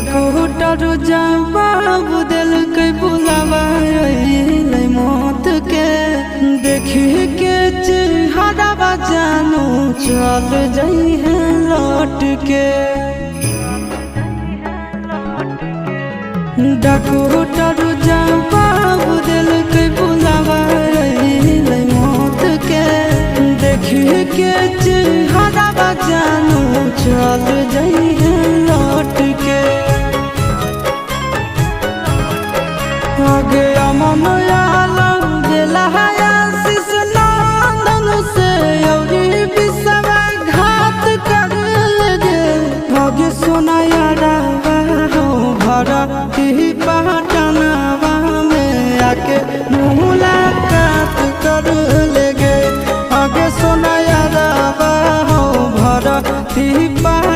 Doctor जवाब दिल के बुलावा मौत के देखी के चेहरा जानू चल जाई है लौट के। डॉक्टर जवाब दिल के बुलावा मौत के देखी के चेहरा जानू चल जाई है लौट के। आगे अमन आलम गेला आशीष नंदन से योगी विश्वासघात कर गे। आगे सोना यारा हो भरती पटनावा में आके मुलाकात कर लेगे। आगे सोना यारा हो भरती